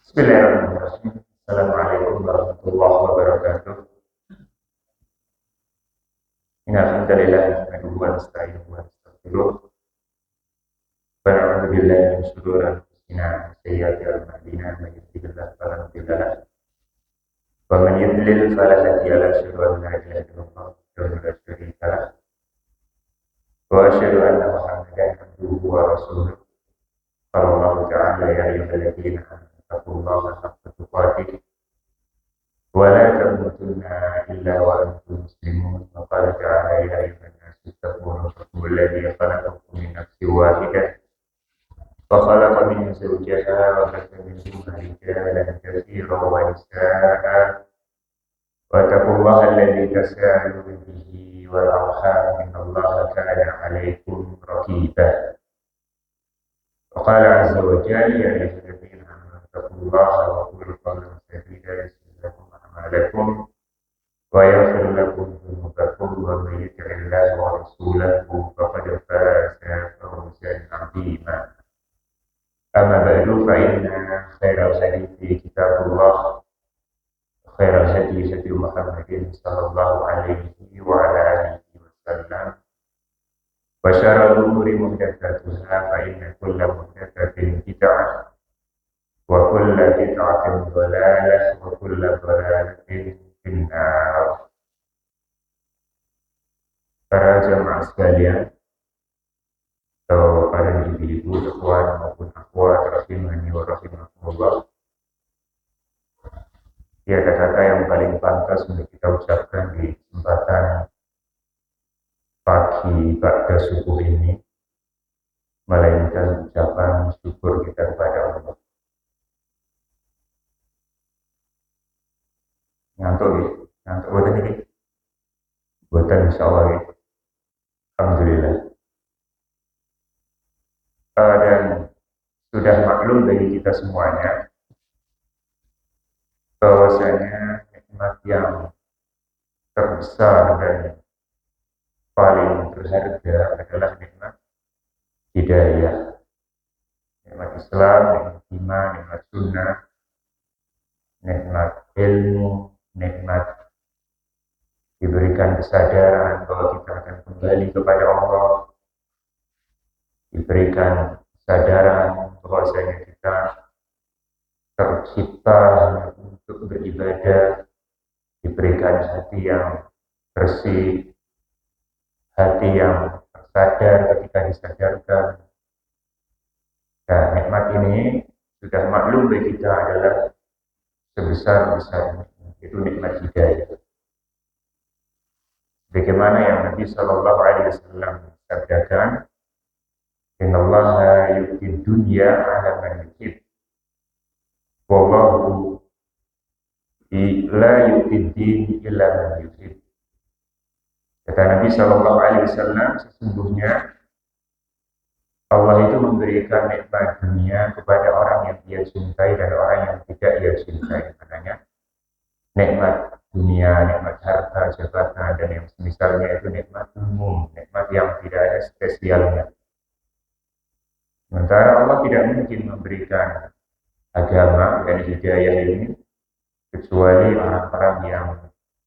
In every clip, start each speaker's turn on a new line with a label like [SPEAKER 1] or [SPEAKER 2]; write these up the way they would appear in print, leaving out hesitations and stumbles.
[SPEAKER 1] Bismillahirrahmanirrahim. Assalamualaikum warahmatullahi wabarakatuh. Innal hamdalillah nahmaduhu wa nasta'inuhu wa nastaghfiruh. Wa na'udzu billahi min shururi anfusina wa sayyiati a'malina. May yahdihillahu fala mudilla lahu wa man yudlil fala hadiya lahu. Asyhadu an la ilaha illallah wahdahu la syarika lahu wa asyhadu anna Muhammadan abduhu wa rasuluh. Qala Allah ta'ala ya ayyuhalladzina amanu taqullaha haqqa tuqatih ولا تموتن إلا وأنتم مسلمون. وقال تعالى يا أيها الناس اتقوا ربكم الذي خلقكم من نفس واحدة وخلق منها زوجها وبث منهما رجالا كثيرا ونساء واتقوا الله الذي تساءلون به والأرحام إن الله كان عليكم رقيبا. وقال عز وجل يا أيها الذين آمنوا اتقوا الله وقولوا قولا سديدا لكم أعمالكم ويغفر لكم ذنوبكم ومن يطع الله ورسوله فقد فاز فوزا عظيما. أما بعد فإن خير الحديث كتاب الله وخير الهدي هدي محمد صلى الله عليه وعلى آله وسلم وشر الأمور محدثاتها فإن كل محدثة بدعة وكل بدعة ضلالة وكل ضلالة في النار. Para jamaah sekalian, atau para ibu-ibu, ikhwan maupun akhwat rahimani wa rahimakumullah. Ya, kata-kata yang paling pantas untuk kita ucapkan di kesempatan pagi pada subuh ini, melainkan ucapan syukur kita kepada Allah. Ngantuk buatan ini, buatan insyaallah ya. Alhamdulillah. Dan sudah maklum bagi kita semuanya bahwasanya nikmat yang terbesar dan paling berharga adalah nikmat hidayah, nikmat Islam, nikmat iman, nikmat sunnah, nikmat ilmu, nikmat diberikan kesadaran bahwa kita akan kembali kepada Allah, diberikan kesadaran bahwasanya kita tercipta untuk beribadah, diberikan hati yang bersih, hati yang tersadar ketika disadarkan. Dan nikmat ini sudah maklum bagi kita adalah sebesar-besarnya, itu nikmat hidayah. Bagaimana yang Nabi Shallallahu Alaihi Wasallam sabdakan, Innallaha yu'ti dunya ala man yuhib, wallahu la yu'ti din illa man yuhib. Kata Nabi Shallallahu Alaihi Wasallam, sesungguhnya Allah itu memberikan nikmat dunia kepada orang yang dia cintai dan orang yang tidak dia cintai. Makanya nikmat dunia, nikmat harta, jabatan, dan yang semisalnya itu nikmat umum, nikmat yang tidak ada spesialnya. Sementara Allah tidak mungkin memberikan agama dan hidayah ini kecuali orang-orang yang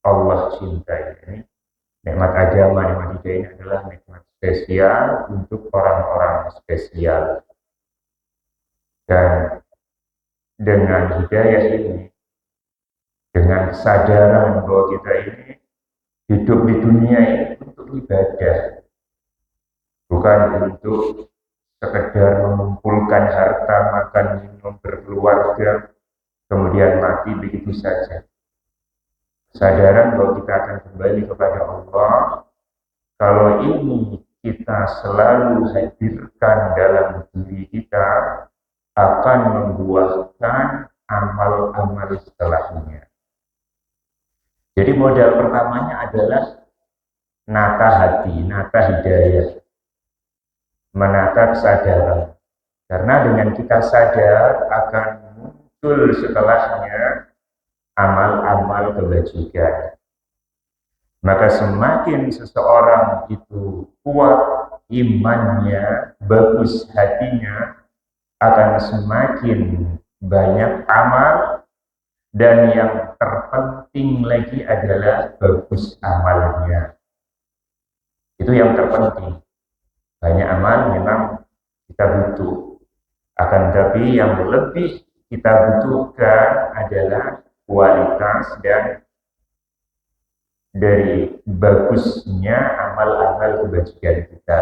[SPEAKER 1] Allah cintai. Ini nikmat agama, nikmat hidayah ini adalah nikmat spesial untuk orang-orang spesial. Dan dengan hidayah ini, dengan kesadaran bahwa kita ini hidup di dunia ini untuk ibadah, bukan untuk sekedar mengumpulkan harta, makan, minum, berkeluarga, kemudian mati begitu saja. Kesadaran bahwa kita akan kembali kepada Allah, kalau ini kita selalu hadirkan dalam diri kita, akan membuahkan amal-amal setelahnya. Jadi modal pertamanya adalah nata hati, nata hidayah, menata kesadaran. Karena dengan kita sadar akan muncul setelahnya amal-amal kebajikan. Maka semakin seseorang itu kuat imannya, bagus hatinya, akan semakin banyak amal, dan yang terpenting lagi adalah bagus amalnya. Itu yang terpenting. Banyak amal memang kita butuh. Akan tetapi yang lebih kita butuhkan adalah kualitas dan dari bagusnya amal-amal kebajikan kita.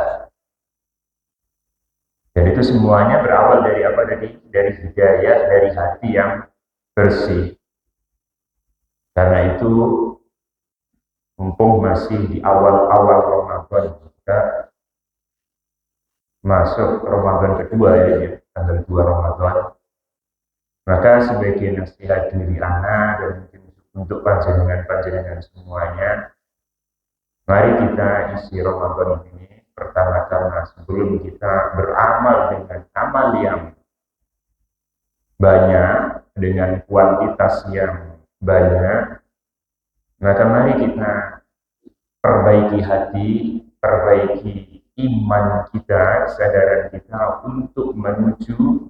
[SPEAKER 1] Dan itu semuanya berawal dari apa tadi? Dari hidayah, dari hati yang bersih. Karena itu, mumpung masih di awal-awal Ramadan, kita masuk Ramadan kedua ya, tanggal 2 Ramadan. Maka sebagai nasihat diri anak dan mungkin untuk panjenengan semuanya, mari kita isi Ramadan ini pertama-tama sebelum kita beramal dengan amal yang banyak, dengan kuantitas yang banyak, maka mari kita perbaiki hati, perbaiki iman kita, kesadaran kita untuk menuju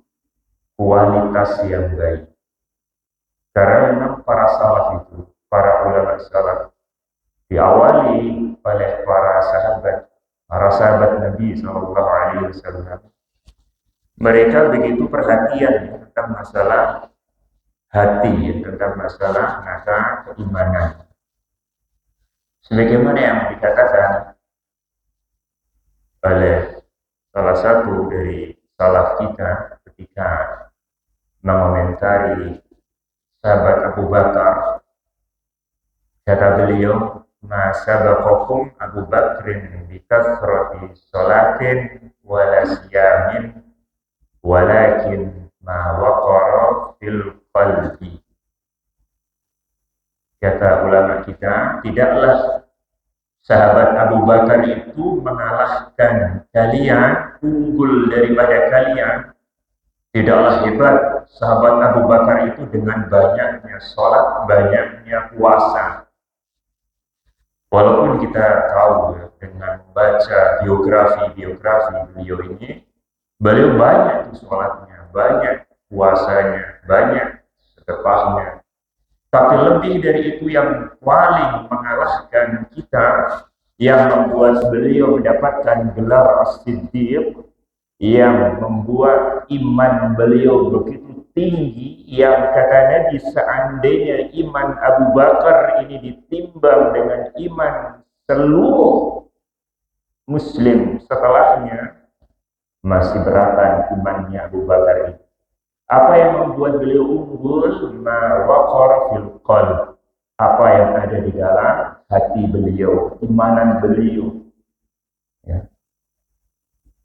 [SPEAKER 1] kualitas yang baik. Karena memang para salaf itu, para ulama salaf, diawali oleh para sahabat Nabi SAW. Mereka begitu perhatian tentang masalah hati, tentang masalah keimanan. Sebagaimana yang dikatakan oleh salah satu dari salaf kita ketika mengomentari sahabat Abu Bakar, kata beliau, ma sabaqakum Abu Bakrin bi kathrati sholatin wala siyamin walakin ma waqara fil qalbi. Kata ulama kita, tidaklah sahabat Abu Bakar itu mengalahkan kalian, unggul daripada kalian. Tidaklah hebat sahabat Abu Bakar itu dengan banyaknya sholat, banyaknya puasa. Walaupun kita tahu ya, dengan membaca biografi beliau ini, beliau banyak sholatnya, banyak puasanya, banyak sedekahnya. Tapi lebih dari itu yang paling mengalahkan kita, yang membuat beliau mendapatkan gelar As-Siddiq, yang membuat iman beliau begitu tinggi, yang kata Nabi seandainya iman Abu Bakar ini ditimbang dengan iman seluruh Muslim setelahnya, masih beratan imannya Abu Bakar ini. Apa yang membuat beliau unggul? Ma waqara fil qalb. Apa yang ada di dalam hati beliau, imanan beliau. Ya.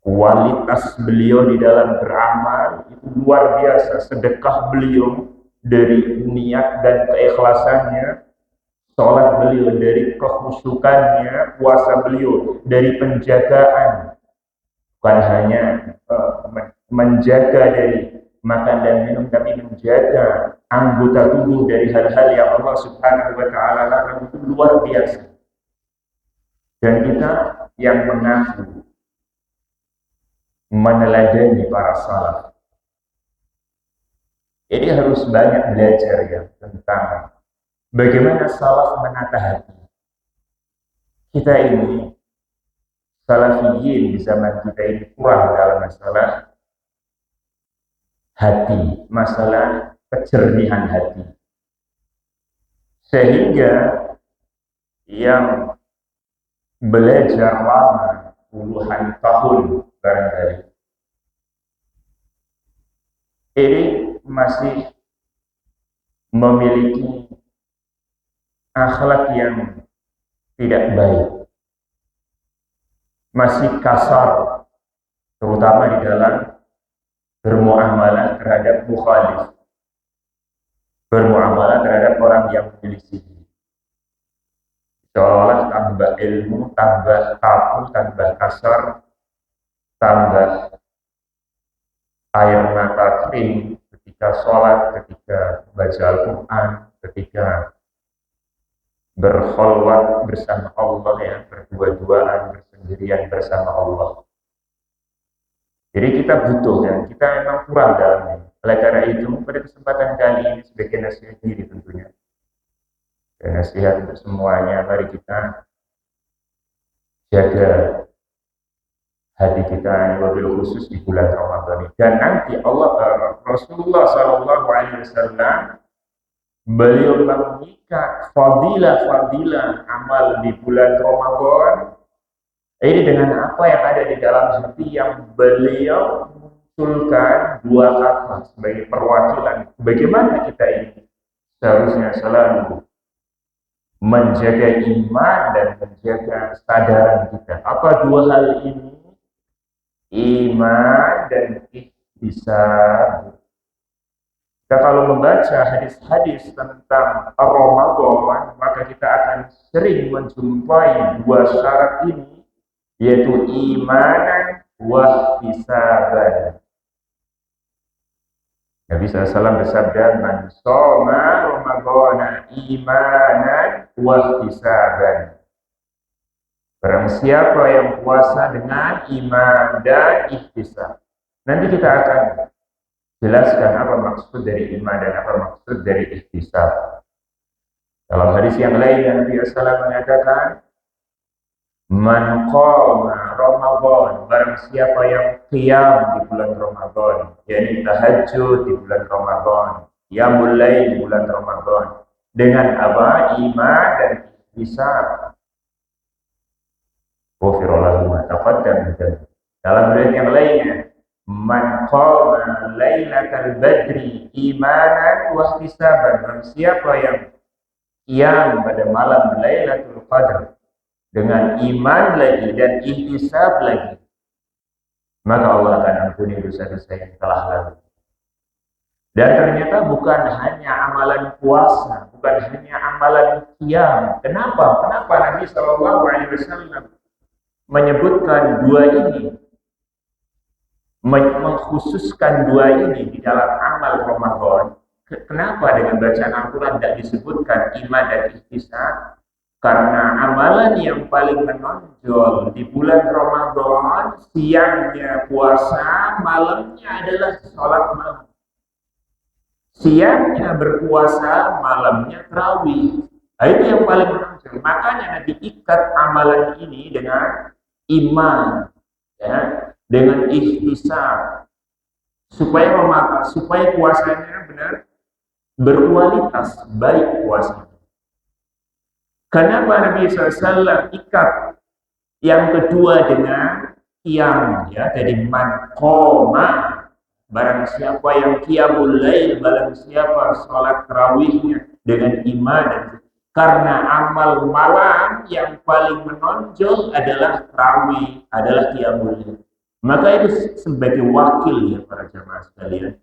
[SPEAKER 1] Kualitas beliau di dalam beramal itu luar biasa. Sedekah beliau dari niat dan keikhlasannya, sholat beliau dari kekhusyukannya, puasa beliau dari penjagaan, bukan hanya menjaga dari makan dan minum, tapi menjaga anggota tubuh dari hal-hal yang Allah Subhanahu wa Ta'ala larang, itu luar biasa. Dan kita yang mengaku meneladani para salaf, ini harus banyak belajar ya tentang bagaimana salaf menata hati. Kita ini salafiyin di zaman kita ini kurang dalam masalah hati, masalah kejernihan hati. Sehingga yang belajar lama puluhan tahun barangkali ini masih memiliki akhlak yang tidak baik, masih kasar, terutama di dalam bermuamalah terhadap mukhalif, bermuamalah terhadap orang yang menyelisih. Seolah tambah ilmu, tambah kaku, tambah kasar, tambah air mata kering ketika sholat, ketika baca Al-Quran, ketika berkholwat bersama Allah, ya, berdua-duaan, bersendirian bersama Allah. Jadi kita butuh, ya, kita memang kurang dalam ini. Oleh karena itu, pada kesempatan kali ini sebagai nasihat diri tentunya, dan nasihat untuk semuanya, mari kita jaga hati kita, wabil khusus di bulan Ramadan ini. Dan nanti Rasulullah Shallallahu Alaihi Wasallam beliau mengikat fadilah amal di bulan Ramadan ini dengan apa yang ada di dalam hati yang beliau munculkan dua kata sebagai perwakilan. Bagaimana kita ini seharusnya selalu menjaga iman dan menjaga kesadaran kita. Apa dua hal ini? Iman dan ihtisan. Kita kalau membaca hadis-hadis tentang Ramadan, maka kita akan sering menjumpai dua syarat ini, yaitu iman wa ihtisaban. Nabi SAW bersabda, "Man shoma Ramadhana imanan wa ihtisaban." Barang siapa yang puasa dengan iman dan ihtisab. Nanti kita akan jelaskan apa maksud dari iman dan apa maksud dari ihtisab. Dalam hadis yang lain Nabi SAW mengatakan, "Man qama Ramadan," barang siapa yang qiyam di bulan Ramadan, yakni tahajud di bulan Ramadan, qiyamul lail di bulan Ramadan, dengan apa? Iman dan ihtisab. Ghufira lahu ma taqaddama. Dalam riwayat yang lainnya, "Man qama lailatal badri imanan wa ihtisaban." Siapa yang qiyam pada malam Lailatul Qadar dengan iman lagi dan ihtisab lagi, maka Allah akan ampuni dosa-dosa yang telah lalu. Dan ternyata bukan hanya amalan puasa, bukan hanya amalan qiyam. Kenapa? Kenapa Nabi Shallallahu Alaihi Wasallam menyebutkan dua ini, mengkhususkan dua ini di dalam amal Ramadan? Kenapa dengan bacaan Al-Quran tidak disebutkan iman dan ihtisab? Karena amalan yang paling menonjol di bulan Ramadan, siangnya puasa, malamnya adalah sholat malam. Siangnya berpuasa, malamnya tarawih. Nah, itu yang paling menonjol. Makanya Nabi ikat amalan ini dengan iman, ya, dengan ihtisab, supaya puasanya benar berkualitas, baik puasanya. Kenapa Nabi SAW ikat yang kedua dengan qiyam, ya, jadi man qoma, barang siapa yang qiyamul lail, barang siapa sholat tarawihnya dengan iman, karena amal malam yang paling menonjol adalah tarawih, adalah qiyamul lail. Maka itu sebagai wakil ya para jamaah sekalian,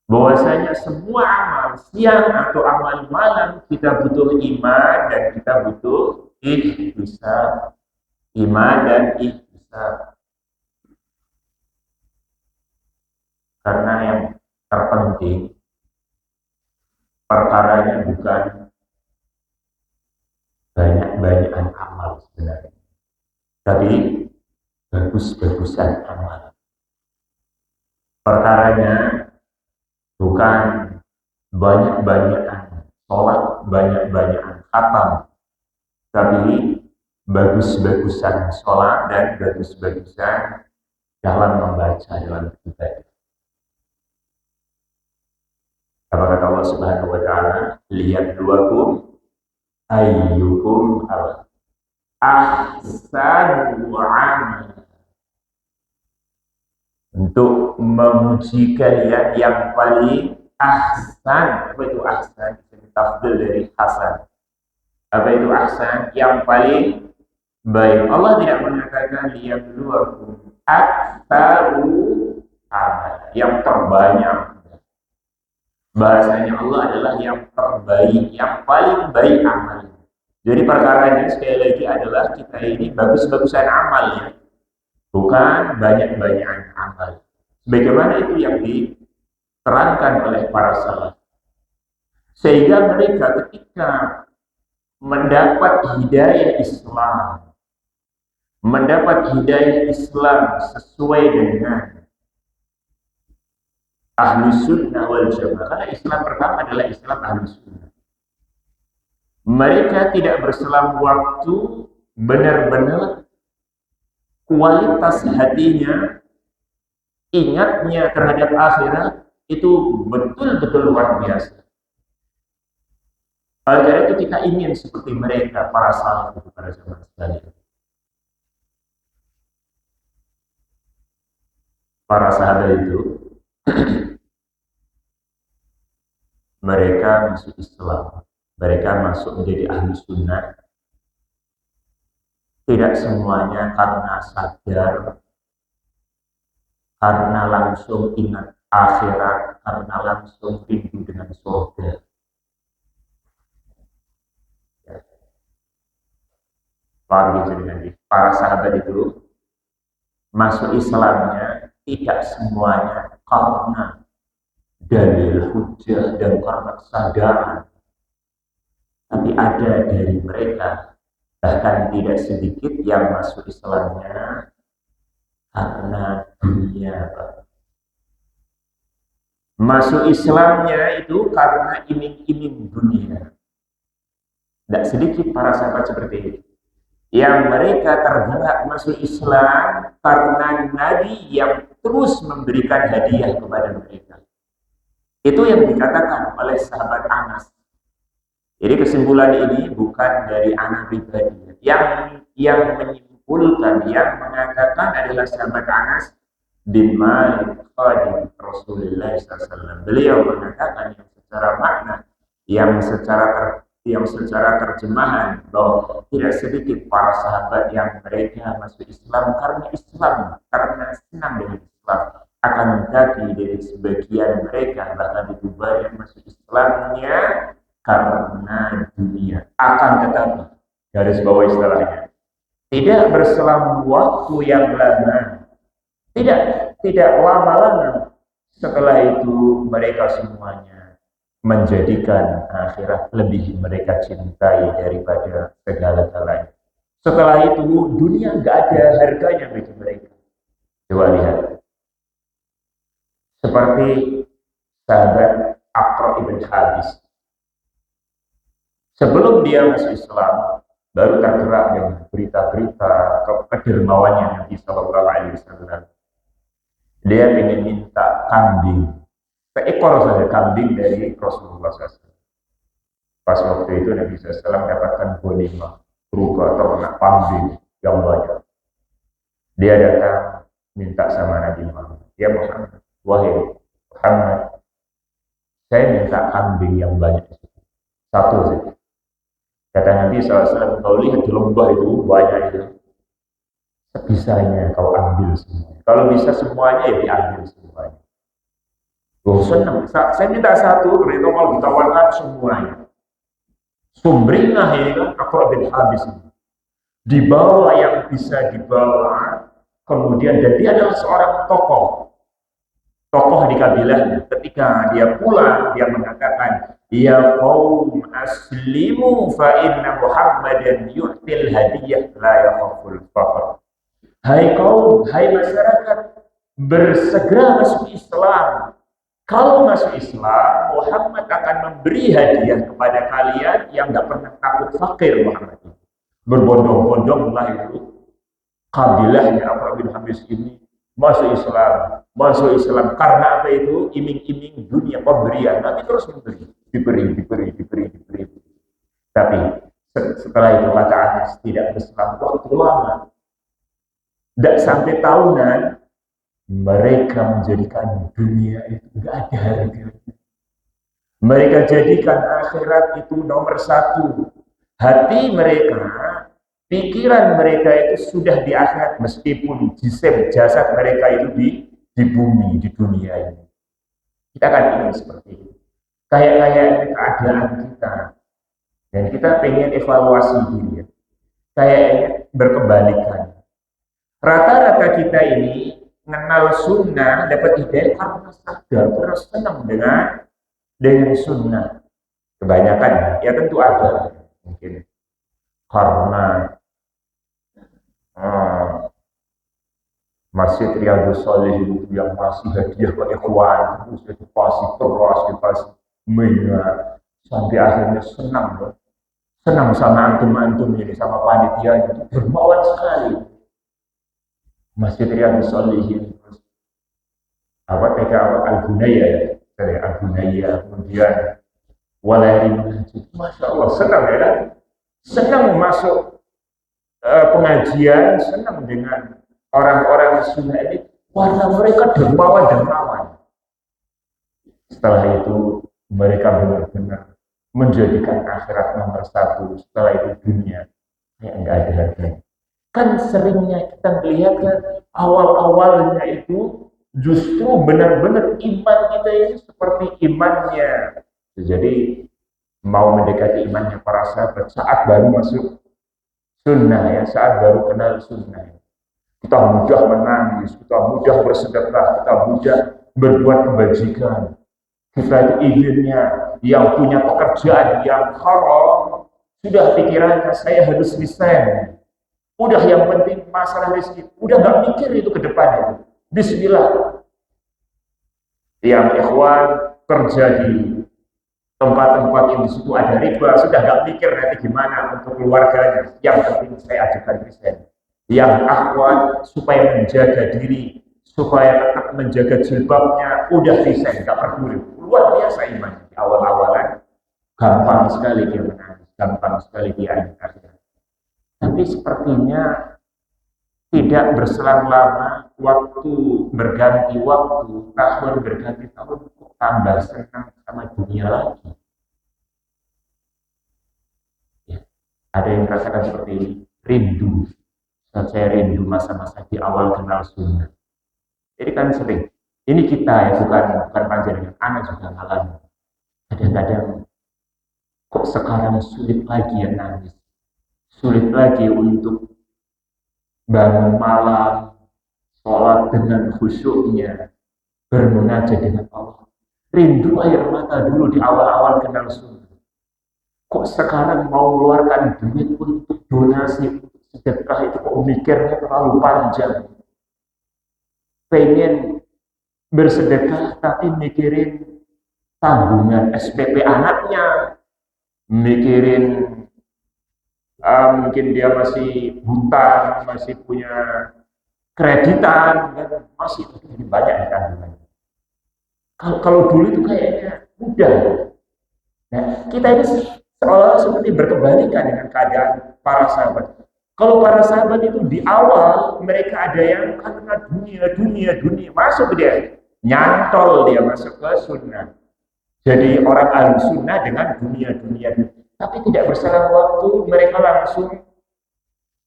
[SPEAKER 1] bahwasanya semua amal siang atau amal malam kita butuh iman dan kita butuh ihtisab. Iman dan ihtisab. Karena yang terpenting perkaranya bukan banyak-banyakan amal sebenarnya, tapi bagus-bagusan amal. Perkaranya bukan banyak-banyakan sholat, banyak-banyakan khatam, tapi bagus-bagusan sholat dan bagus-bagusan dalam membaca, dalam beribadah. Apa kata Allah Subhanahu wa Ta'ala? "Liyabluwakum ayyukum ahsanu amala." Untuk memuji kalian yang paling ahsan. Apa itu ahsan? Tafdil dari hasan. Apa itu ahsan? Yang paling baik. Allah tidak mengatakan liyabluwakum aktsaru amal, yang terbanyak. Bahasanya Allah adalah yang terbaik, yang paling baik amal. Jadi perkaranya sekali lagi adalah kita ini bagus-bagusan amal, ya, bukan banyak-banyakan amal. Bagaimana itu yang diterangkan oleh para salaf. Sehingga mereka ketika mendapat hidayah Islam sesuai dengan ahli sunnah wal jamaah. Karena Islam pertama adalah Islam ahli sunnah. Mereka tidak berselang waktu, benar-benar kualitas hatinya, ingatnya terhadap akhirat itu betul-betul luar biasa. Oleh karena itu kita ingin seperti mereka, para salaf itu pada zaman sekalian. Para sahabat itu mereka masuk Islam, mereka masuk menjadi ahli sunnah. Tidak semuanya karena sadar, karena langsung ingat akhirat, karena langsung rindu dengan surga. Paham gitu dengan para sahabat itu masuk Islamnya tidak semuanya karena dalil hujah dan karena kesadaran, tapi ada dari mereka bahkan tidak sedikit yang masuk Islamnya karena dunia. Masuk Islamnya itu karena iming-iming dunia. Tidak sedikit para sahabat seperti itu yang mereka tergerak masuk Islam karena Nabi yang terus memberikan hadiah kepada mereka. Itu yang dikatakan oleh sahabat Anas. Jadi kesimpulan ini bukan dari anak pribadi. Yang menyimpulkan, yang mengatakan adalah sahabat Anas bin Malik khadim Rasulullah SAW. Beliau mengatakan yang secara makna, yang secara terjemahan bahwa tidak sedikit para sahabat yang mereka masuk Islam, karena senang dengan Islam. Akan tetapi dari sebagian mereka bahkan itu banyak masuk Islamnya karena dunia. Akan tetapi garis bawah istilahnya tidak berselang waktu yang lama, tidak lama-lama setelah itu mereka semuanya menjadikan akhirat lebih mereka cintai daripada segala-galanya. Setelah itu dunia nggak ada harganya bagi mereka. Coba lihat seperti sahabat Aqra ibn Habis. Sebelum dia masuk Islam, baru tergerak dengan berita-berita kedermawannya Nabi Sallallahu Alaihi Wasallam. Dia ingin minta kambing, seekor saja kambing dari Rasulullah SAW. Pas waktu itu Nabi SAW mendapatkan ghanimah berupa atau anak kambing yang banyak. Dia datang minta sama Nabi Muhammad, ya Muhammad, wahai Muhammad, saya minta kambing yang banyak, satu saja. Kata Nabi SAW, kau lihat di lembah itu banyak itu, sebisanya kau ambil semua. Kalau bisa semuanya ya diambil semuanya. Oh senang, saya minta satu, itu kalau ditawarkan semuanya. Sumringah ini kan Aqra bin Habis ini. Dibawa yang bisa dibawa, kemudian dan dia adalah seorang tokoh di kabilahnya. Ketika dia pulang, dia mengatakan, ya qaum aslimu fa inna Muhammadan yu'til hadiyah la yakhaful faqr. Hai kaum, hai masyarakat, bersegera masuk Islam. Kalau masuk Islam, Muhammad akan memberi hadiah kepada kalian yang tidak pernah takut fakir. Muhammad berbondong-bondonglah itu kabilahnya Aqra bin Habis ini masuk Islam karena apa itu? Iming-iming dunia, pemberian. Nabi terus memberi, diberi. Tapi setelah itu kata Anas, tidak berselang waktu lama, tidak sampai tahunan, mereka menjadikan dunia itu tidak ada harganya. Mereka jadikan akhirat itu nomor satu. Hati mereka, pikiran mereka itu sudah di akhirat, meskipun jisim, jasad mereka itu di bumi, di dunia ini. Kita kan ingin seperti itu. Kayak keadaan kita. Dan kita pengen evaluasi diri. Kayaknya berkebalikan. Rata-rata kita ini mengenal sunnah, dapat hidayah karena sadar, terus senang dengan sunnah. Kebanyakan, ya tentu ada mungkin karena Masjid Riyadhus Shalihin itu yang masih hadiah ke ikhwan, terus dikasih beras, dikasih minyak, sampai akhirnya senang loh. Senang sama antum-antum ini, sama panitia itu dermawan sekali. Masjid Riyadhus Shalihin, terus apa TK Al-Gunaya ya, dari Al-Gunaya, kemudian Walari Masjid, Masya Allah, senang ya kan? Senang masuk pengajian, senang dengan orang-orang sunnah ini, warna mereka dermawan-dermawan. Setelah itu mereka benar-benar menjadikan akhirat nomor satu. Setelah itu dunia kayak enggak ada lagi. Kan seringnya kita melihatnya awal-awalnya itu justru benar-benar iman kita ini seperti imannya. Jadi mau mendekati imannya para sahabat saat baru masuk sunnah ya, saat baru kenal sunnah. Kita mudah menangis, kita mudah bersedekah, kita mudah berbuat kebajikan. Kita inginnya yang punya pekerjaan yang haram, sudah pikirannya saya harus resign. Udah yang penting masalah rezeki, udah gak mikir itu ke depannya. Bismillah. Yang ikhwan kerja di tempat-tempat yang di situ ada riba, sudah gak mikir nanti gimana untuk keluarganya. Yang penting saya ajukan resign. Yang akhwat supaya menjaga diri, supaya tetap menjaga jilbabnya, udah resign, gak peduli. Luar biasa iman di awal-awalan, gampang sekali dia menangis, gampang sekali dia akhir. Tapi sepertinya tidak berselang lama, waktu berganti waktu, tahun berganti tahun, kok tambah senang sama dunia lagi. Ya. Ada yang merasakan seperti ini, rindu. Saya rindu masa-masa di awal kenal sunnah. Jadi kan sering. Ini kita ya, bukan panjenengan, anak juga ngalamin. Kadang-kadang kok sekarang sulit lagi ya nangis, sulit lagi untuk bangun malam, sholat dengan khusyuknya, bermunajat dengan Allah. Rindu air mata dulu di awal-awal kenal sunnah. Kok sekarang mau mengeluarkan duit untuk donasi, sedekah itu kok mikirnya terlalu panjang. Pengen bersedekah tapi mikirin tanggungan SPP anaknya, mikirin mungkin dia masih hutang, masih punya kreditan, kan? Masih banyak tanggungan. Kalau dulu itu kayaknya mudah. Nah, kita ini seolah seperti berkebalikan dengan keadaan para sahabat. Kalau para sahabat itu di awal mereka ada yang karena dunia masuk dia, nyantol dia masuk ke sunnah. Jadi orang ahli sunnah dengan dunia. Tapi tidak berselang waktu mereka langsung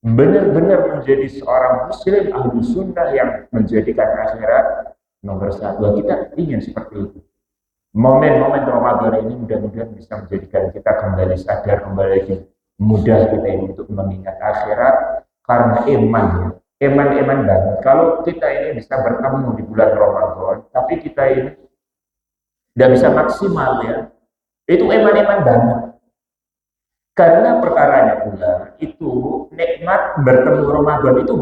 [SPEAKER 1] benar-benar menjadi seorang muslim ahli sunnah yang menjadikan akhirat nomor satu. Kita ingin seperti itu. Momen-momen Ramadan ini mudah-mudahan bisa menjadikan kita kembali sadar, kembali lagi mudah kita ini untuk mengingat akhirat karena iman banget. Kalau kita ini bisa bertemu di bulan Ramadan, tapi kita ini tidak bisa maksimal ya, itu iman banget. Karena perkaranya pula itu nikmat bertemu Ramadan itu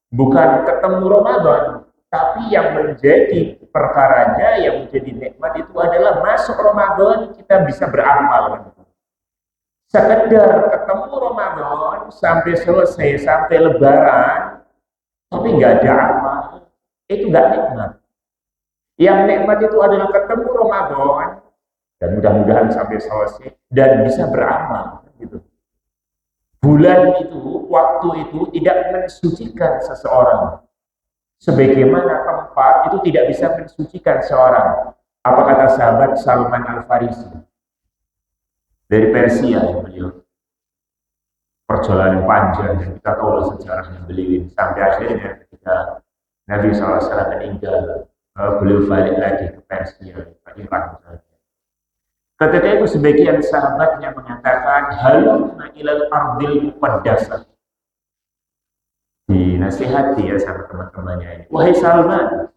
[SPEAKER 1] bukan ketemu Ramadan, tapi yang menjadi perkaranya, yang menjadi nikmat itu adalah masuk Ramadan kita bisa beramal. Sekedar ketemu Ramadan sampai selesai, sampai Lebaran, tapi nggak ada amal, itu nggak nikmat. Yang nikmat itu adalah ketemu Ramadan dan mudah-mudahan sampai selesai dan bisa beramal. Gitu. Bulan itu, waktu itu tidak mensucikan seseorang. Sebagaimana tempat itu tidak bisa mensucikan seorang. Apa kata sahabat Salman Al-Farisi dari Persia yang beliau, perjalanan panjang dan kita tahu sejarahnya beliau sampai akhirnya ketika Nabi SAW meninggal, beliau balik lagi ke Persia, ke Iran. Ketika itu sebagian sahabatnya mengatakan halumma ilal ardil muqaddasah, dinasihati ya sama teman-temannya ini, wahai Salman,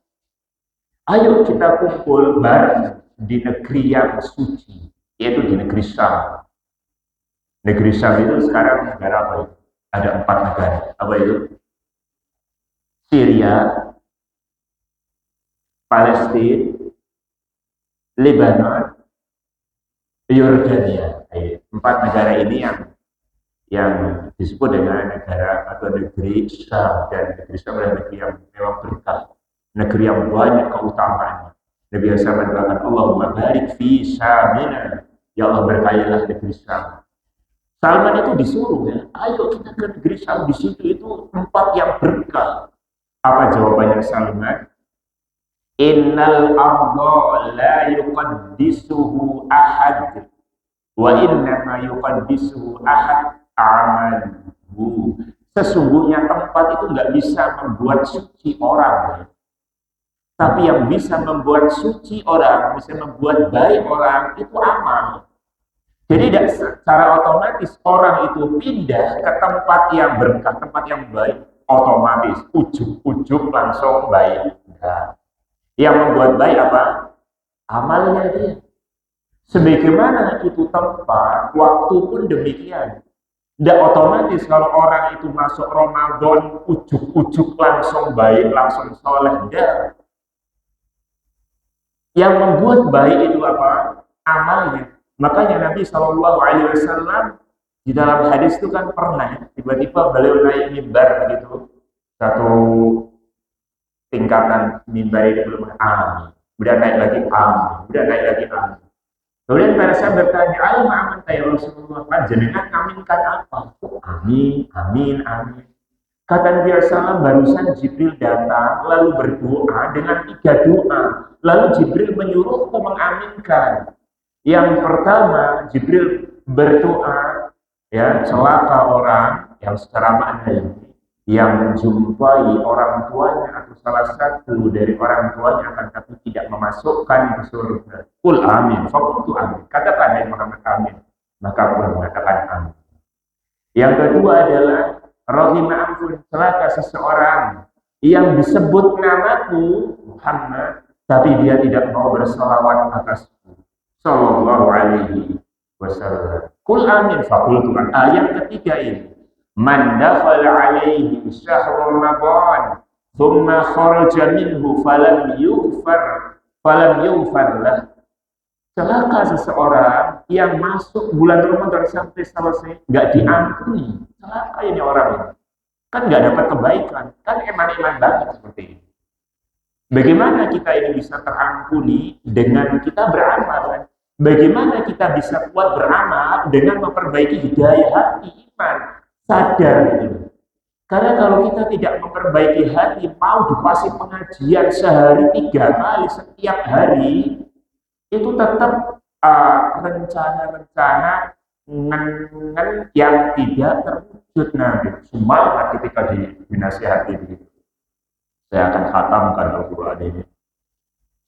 [SPEAKER 1] ayo kita kumpul bareng di negeri yang suci, yaitu di negeri Syam. Negeri Syam itu sekarang negara apa itu? Ada 4 negara. Apa itu? Syria, Palestina, Lebanon, Yordania. Empat negara ini yang disebut dengan negara atau negeri Syam, dan negeri Syam adalah negeri yang memang berkah, negeri yang banyak keutamaannya. Nabi Muhammad mengatakan, Allahumma barik fi Syamina, ya Allah berkahilah negeri Syam. Salman itu disuruh, ya, ayo kita ke negeri Syam, di situ itu tempat yang berkah. Apa jawabannya Salman? Innal arda la yuqaddisuhu ahad wa innama yuqaddisuhu ahad amaluhu. Sesungguhnya tempat itu nggak bisa membuat suci orang, tapi yang bisa membuat suci orang, bisa membuat baik orang, itu amal. Jadi secara otomatis orang itu pindah ke tempat yang berkah, tempat yang baik, otomatis ujuk-ujuk langsung baik. Nah, yang membuat baik apa? Amalnya dia. Sebagaimana itu tempat, waktu pun demikian. Tidak otomatis kalau orang itu masuk Ramadan ujuk-ujuk langsung baik, langsung soleh. Tidak. Yang membuat baik itu apa? Amalnya. Makanya Nabi Shallallahu Alaihi Wasallam di dalam hadis itu kan pernah tiba-tiba beliau naik mimbar begitu, satu tingkatan mimbar itu belum amin, kemudian naik lagi amin, kemudian naik lagi amin. Kemudian para sahabat bertanya, ayo amin ya Rasulullah, panjenengan aminkan apa? Amin, amin, amin. Kata Nabi SAW, barusan Jibril datang lalu berdoa dengan 3 doa, lalu Jibril menyuruhku mengaminkan. Yang pertama, Jibril berdoa, ya, celaka orang yang secara makna yang menjumpai orang tuanya atau salah satu dari orang tuanya akan tapi tidak memasukkan ke surga. Qul amin, faqultu amin. Katakan hai Muhammad amin. Maka aku mengatakan amin. Yang kedua adalah rahimah ampun, celaka seseorang yang disebut namaku Muhammad, tapi dia tidak mau bersalawat atasku sallallahu alaihi wasallam. Qul amin faqultu amin. Ayat ketiga ini, man dakhala alaihi syahr ramadan thumma kharaja minhu falam yughfar lah. Celaka seseorang yang masuk bulan Ramadan sampai selesai nggak diampuni. Celaka ini orang ini. Kan nggak dapat kebaikan. Kan eman-eman banget seperti ini. Bagaimana kita ini bisa terampuni? Dengan kita beramal. Bagaimana kita bisa kuat beramal dengan memperbaiki hidayah hati, iman, sadar gitu. Karena kalau kita tidak memperbaiki hati, mau dikasih pengajian sehari 3 kali setiap hari, itu tetap rencana-rencana yang tidak terwujud. Nah, semangat ketika dinasihati begitu. Saya akan khatamkan Al-Quran ini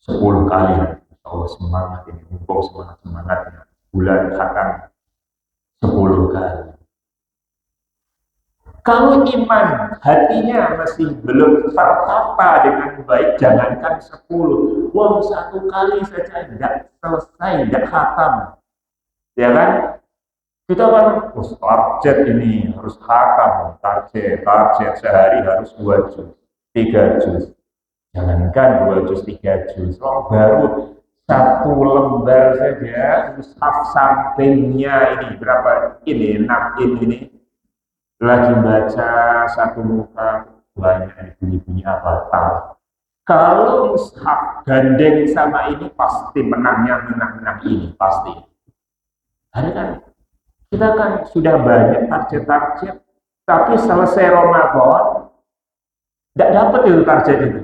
[SPEAKER 1] 10 kali. Allah semangat ini, mumpung semangatnya. Bulan khatam 10 kali. Kalau iman hatinya masih belum tertata dengan baik, jangankan 10. Wah, 1 kali saja tidak selesai, tidak khatam. Ya kan? Kita kan target ini harus khatam, target sehari harus 2 juz, 3 juz. Jangankan 2 juz, 3 juz. Oh, baru 1 lembar saja, mushaf sampingnya ini berapa? Ini 6 ini. Lagi baca 1 muka, banyak bunyi-bunyi avatar. Kalau mushaf gandeng sama ini pasti menang ini pasti. Hari kan kita kan sudah banyak target, tapi selesai Ramadan tidak dapat itu target itu.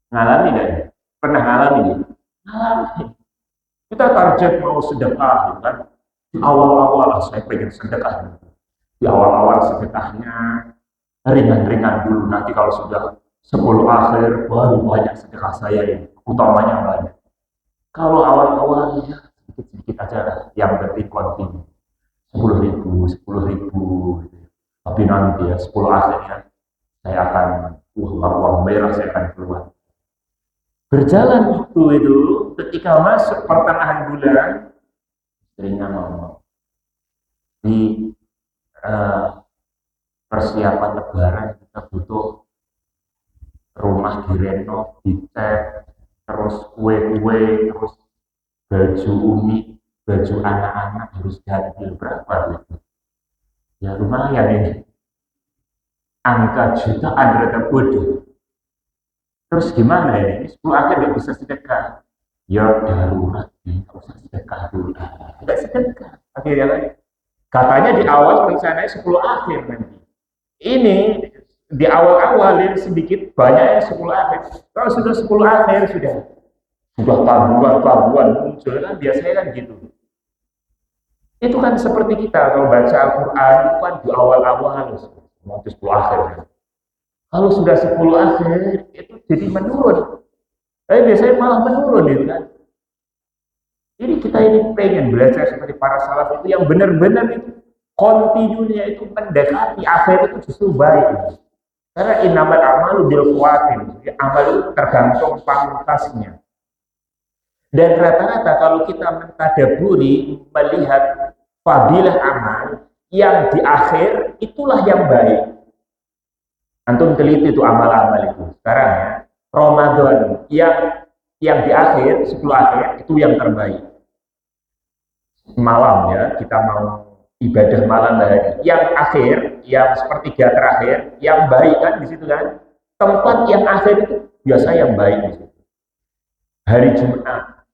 [SPEAKER 1] Ngalami tidak? Pernah ngalami? Ngalami. Kita target mau sedekah, kan? Di awal-awal saya pengen sedekah. Di awal-awal sedekahnya ringan-ringan dulu, nanti kalau sudah 10 akhir baru banyak sedekah saya ini, utamanya banyak. Kalau awal-awalnya sedikit-sedikit aja, yang penting kontinu 10.000 tapi nanti ya 10 akhirnya saya akan uang merah saya akan keluar. Berjalan waktu itu, ketika masuk pertengahan bulan, istrinya ngomong, di persiapan lebaran kita butuh rumah direnov, dicat, terus kue-kue, terus baju umi, baju anak-anak harus ganti berapa itu? Ya lumayan ini, angka jutaan ternyata bodoh. Terus gimana ini? 10 akhir nggak bisa sedekah. Ya darurat, nggak usah sedekah dulu. Nggak sedekah. Akhirnya kan, katanya di awal rencananya 10 akhir nanti. Ini di awal-awal yang sedikit banyak yang 10 akhir. Kalau sudah 10 akhir sudah tabungan muncul kan biasanya kan gitu. Itu kan seperti kita kalau baca Al-Quran itu kan di awal-awal harus 10 akhir. Kalau sudah 10 akhir itu jadi menurun. Tapi biasanya malah menurun itu kan. Jadi kita ini pengen belajar seperti para salaf itu yang benar-benar itu kontinunya itu mendekati akhir itu justru baik. Karena innamal a'malu bil khawatim. Amal itu tergantung pangkasnya. Dan rata-rata kalau kita mentadaburi melihat fadilah amal yang di akhir itulah yang baik. Antum teliti itu amal-amal itu. Sekarang ya, Ramadan yang di akhir, 10 akhir itu yang terbaik. Malam ya, kita mau ibadah malam hari. Yang akhir, yang sepertiga terakhir, yang baik kan di situ kan. Tempat yang akhir itu biasa yang baik di situ. Hari Jumat.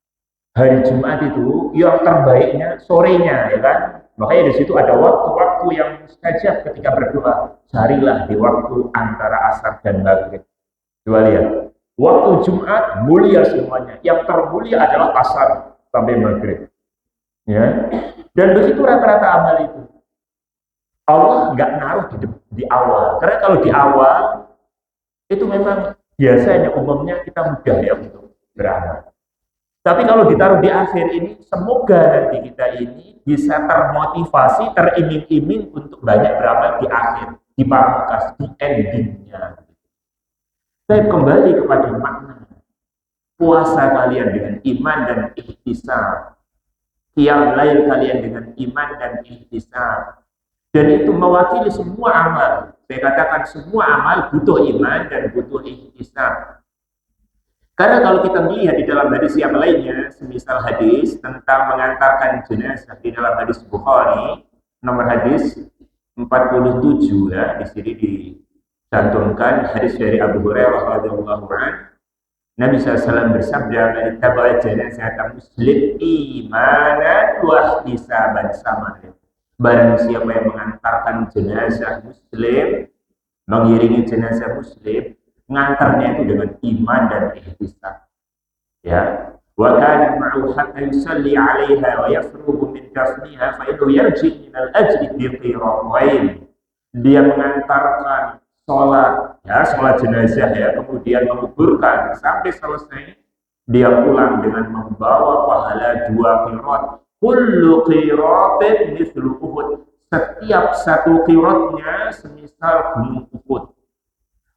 [SPEAKER 1] Hari Jumat itu yang terbaiknya sorenya ya kan. Makanya di situ ada waktu-waktu yang mustajab ketika berdoa. Carilah di waktu antara asar dan maghrib. Coba lihat. Waktu Jumat mulia semuanya. Yang termulia adalah asar sampai maghrib. Ya. Dan begitu rata-rata amal itu. Allah nggak naruh di awal. Karena kalau di awal itu memang biasanya umumnya kita mudah ya untuk beramal. Tapi kalau ditaruh di akhir ini, semoga nanti kita ini bisa termotivasi, teriming-iming untuk banyak beramal di akhir, di pamungkas, di endingnya. Saya kembali kepada makna puasa kalian dengan iman dan ihtisab, qiyam lail kalian dengan iman dan ihtisab. Dan itu mewakili semua amal. Saya katakan semua amal butuh iman dan butuh ihtisab. Karena kalau kita melihat di dalam hadis yang lainnya, semisal hadis tentang mengantarkan jenazah di dalam hadis Bukhari, nomor hadis 47 ya, di sini dicantumkan hadis dari Abu Hurairah radhiyallahu anhu. Nabi SAW bersabda, "Man taba'a janazah muslim imanan wa ihtisaban sama." Barang siapa yang mengantarkan jenazah muslim, mengiringi jenazah muslim, ngantarnya itu dengan iman dan ihtisab. Ya. Wa kana ma'u hatta yusalli 'alaiha wa yafrugu min kafniha fa innahu yarji min al-ajri bi qiratain. Dia mengantarkan sholat, ya sholat jenazah ya, kemudian menguburkan sampai selesai, dia pulang dengan membawa pahala 2 qirat. Kullu qiratin mithlu Uhud. Setiap satu qiratnya semisal gunung Uhud.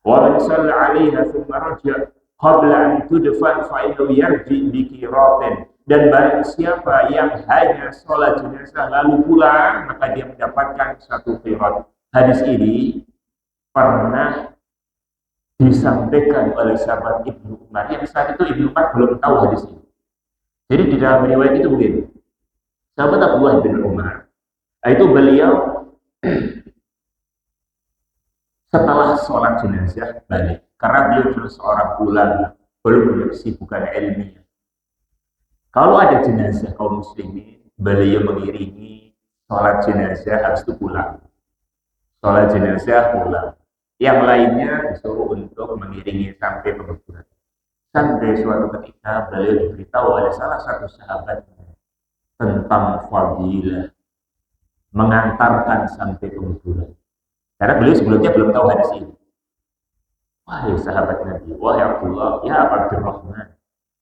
[SPEAKER 1] ومن صلى عليها ثم رجع قبل أن تدفن فإنه يرجع بقيراط. Dan barang siapa yang hanya sholat jenazah lalu pulang, maka dia mendapatkan 1 qirat. Hadis ini pernah disampaikan oleh sahabat Ibnu Umar yang saat itu Ibnu Umar belum tahu hadis ini. Jadi di dalam riwayat itu begini, sahabat Abdullah bin Umar itu beliau setelah sholat jenazah balik, karena beliau dulu seorang ulama, belum punya kesibukan ilmiah. Kalau ada jenazah kaum muslimin, beliau mengiringi sholat jenazah, habis itu pulang. Sholat jenazah pulang. Yang lainnya disuruh untuk mengiringi sampai penguburan. Sampai suatu ketika beliau diberitahu oleh salah satu sahabat tentang fadilah mengantarkan sampai penguburan. Karena beliau sebelumnya belum tahu hadis ini. Wahai sahabat Nabi, wahai Abdullah, ya Abdurrahman,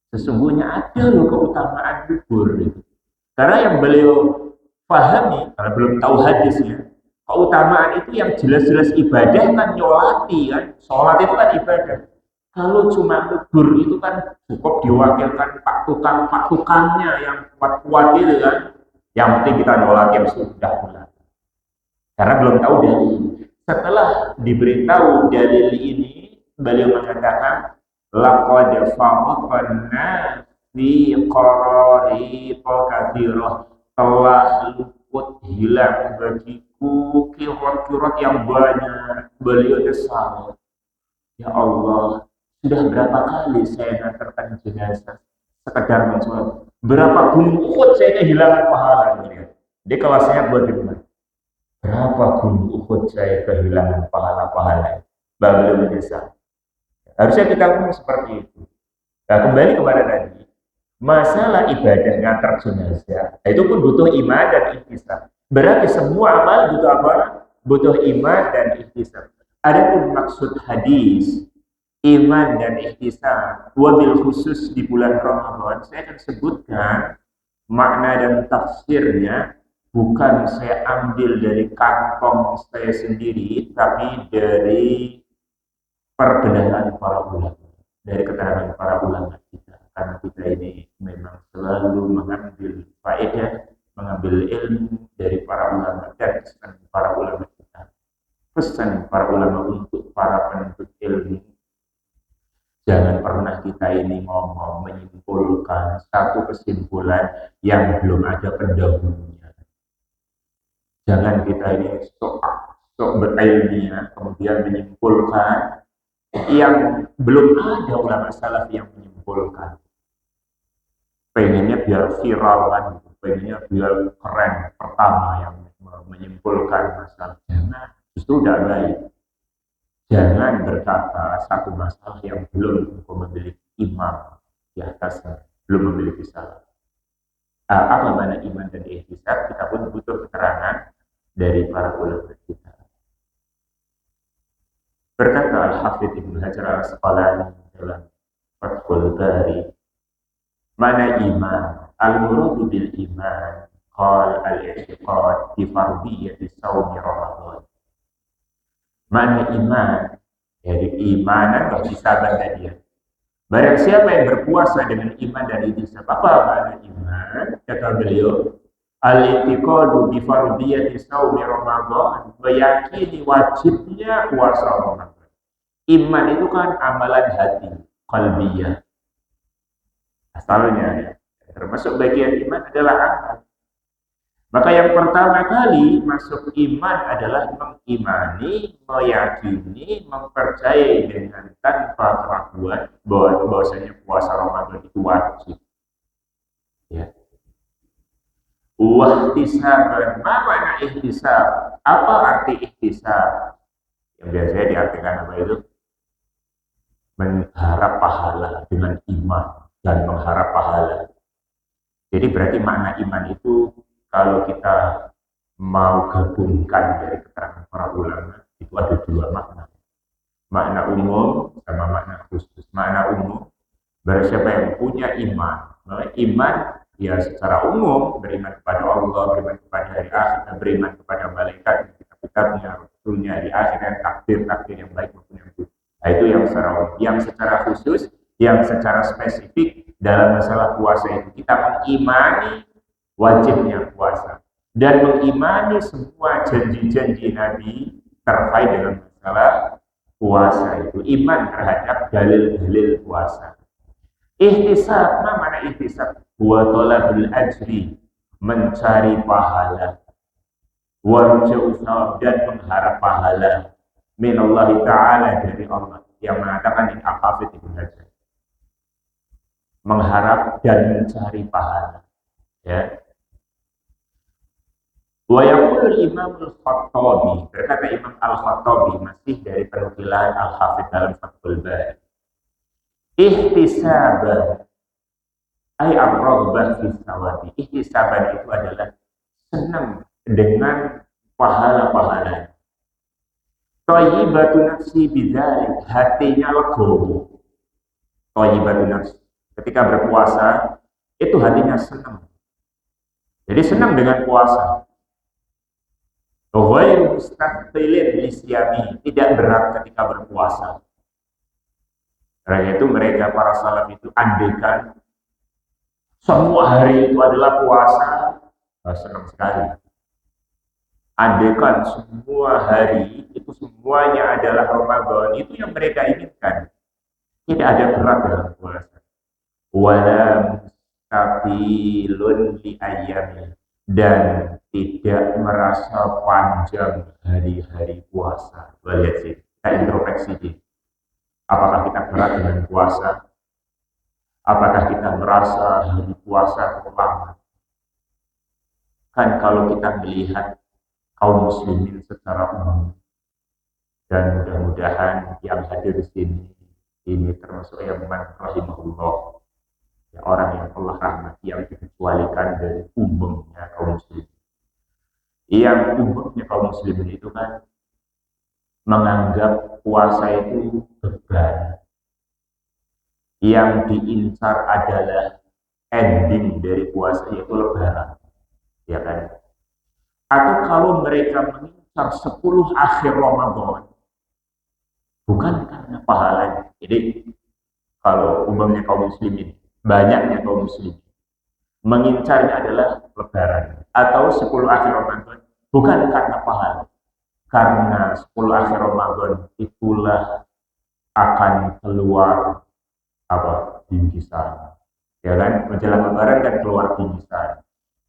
[SPEAKER 1] sesungguhnya ada loh keutamaan kubur itu. Karena yang beliau pahami, karena belum tahu hadisnya, keutamaan itu yang jelas-jelas ibadah kan nyolati kan, sholat itu kan ibadah. Kalau cuma kubur itu kan cukup diwakilkan pak tukangnya yang kuat-kuat itu kan. Yang penting kita nyolati yang sudah pulang. Karena belum tahu dalil. Setelah diberitahu dalil ini, beliau mengatakan laqad faraqna fi qarari katsirah, telah luput hilang bagiku kirot-kirot yang banyak. Beliau kesal, ya Allah, sudah berapa kali saya ngantarkan jenazah sekedar mensolat, berapa gunung Uhud saya kehilangan pahala. Dia kelasnya buat gimana? Berapa gunung Uhud saya kehilangan pahala-pahala. Beliau menyesal. Harusnya kita pun seperti itu. Nah, kembali kepada tadi, masalah ibadah ngantar jenazah, itu pun butuh iman dan ihtisab. Berarti semua amal butuh apa? Butuh iman dan ihtisab. Adapun maksud hadis iman dan ihtisab, wabil khusus di bulan Ramadan, saya akan sebutkan makna dan tafsirnya. Bukan saya ambil dari kantong saya sendiri, tapi dari perbedahan para ulama, dari keterangan para ulama kita. Karena kita ini memang selalu mengambil faedah, mengambil ilmu dari para ulama dan pesan para ulama kita. Pesan para ulama untuk para penuntut ilmu, jangan pernah kita ini ngomong menyimpulkan satu kesimpulan yang belum ada pendahulunya. Jangan kita ini sok berilmiah kemudian menyimpulkan yang belum ada ulama salaf yang menyimpulkan. Pengennya biar viral kan, pengennya biar keren pertama yang menyimpulkan masalah. Jangan, justru tidak baik. Jangan berkata satu masalah yang belum memiliki imam di atasnya, belum memiliki salaf. Apa mana iman dan ihtisab? Kita pun butuh keterangan dari para ulama kita. Berkata Al-Hafidz Ibnu Hajar Al-Asqalani dalam Fathul Bari, mana iman? Al-muradu bil iman qal al-i'tiqad bi fardiyyati shaumi Ramadan. Mana iman? Jadi imanan ihtisaban tadi ya. Barang siapa yang berpuasa dengan iman dan ihtisab, apa makna iman? Kata beliau, al-i'tiqadu bi fardiyyati shaumi Ramadan, meyakini wajibnya puasa Ramadan. Iman itu kan amalan hati, qalbiyah. Asalnya ya. Termasuk bagian iman adalah amal. Maka yang pertama kali masuk iman adalah mengimani, meyakini, mempercayai dengan tanpa keraguan bahwasanya puasa Ramadan itu wajib. Ya. Wahtisaban, apa makna ihtisab? Apa arti ihtisab? Yang biasanya diartikan apa itu? Mengharap pahala dengan iman dan mengharap pahala. Jadi berarti makna iman itu kalau kita mau gabungkan dari keterangan para ulama itu ada dua makna. Makna umum sama makna khusus. Makna umum, barang siapa yang punya iman, iman ya secara umum beriman kepada Allah, beriman kepada hari akhir, beriman kepada malaikat, kitab-kitabnya, rasulnya, di akhir takdir yang baik maupun yang buruk. Nah, itu yang secara umum. Yang secara khusus, yang secara spesifik dalam masalah puasa itu kita mengimani wajibnya puasa dan mengimani semua janji-janji Nabi terkait dengan masalah puasa itu, iman terhadap dalil-dalil puasa. Ihtisab, mana ihtisab? Wa talabul ajri, mencari pahala, warja'u thawab, dan mengharap pahala minallahi ta'ala, dari Allah, yang mengatakan in Al-Hafidz Ibnu Hajar, mengharap dan mencari pahala. Ya. Wa yaqulu Imam Al-Khattabi, berkata Imam Al-Khattabi masih dari penukilan Al-Hafidz dalam Fathul Bari, ihtisaban ay ar-raghbah fi thawabi. Ihtisaban itu adalah senang dengan pahala-pahala. Thayyibatu nafsi bidzalik, hatinya legowo. Thayyibatu nafsi, ketika berpuasa itu hatinya senang. Jadi senang dengan puasa. Ghairu mustaqbilin lisyami, tidak berat ketika berpuasa. Karena itu mereka para salaf itu andaikan semua hari itu adalah puasa, senang sekali. Andaikan semua hari itu semuanya adalah Ramadan, itu yang mereka inginkan. Tidak ada berat dalam puasa. Wala mustaqilun li ayami, dan tidak merasa panjang hari-hari puasa. Lihat sih, kita introspeksi sih. Apakah kita berat dengan puasa? Apakah kita merasa hari puasa lama? Kan kalau kita melihat kaum muslimin secara umum, dan mudah-mudahan yang hadir di sini ini termasuk yang rahimahullah, ya, orang yang Allah rahmati, yang dikecualikan dari umumnya kaum muslimin. Yang umumnya kaum muslimin itu kan menganggap puasa itu beban. Yang diincar adalah ending dari puasa, yaitu lebaran, ya kan? Atau kalau mereka mengincar 10 akhir Ramadan, bukan karena pahalanya. Jadi kalau umumnya kaum muslimin, banyaknya kaum muslimin mengincarnya adalah lebaran atau 10 akhir Ramadan, bukan karena pahala. Karena 10 akhir Ramadan itulah akan keluar apa? Bingkisan. Ya kan? Menjelang lebaran kan keluar bingkisan,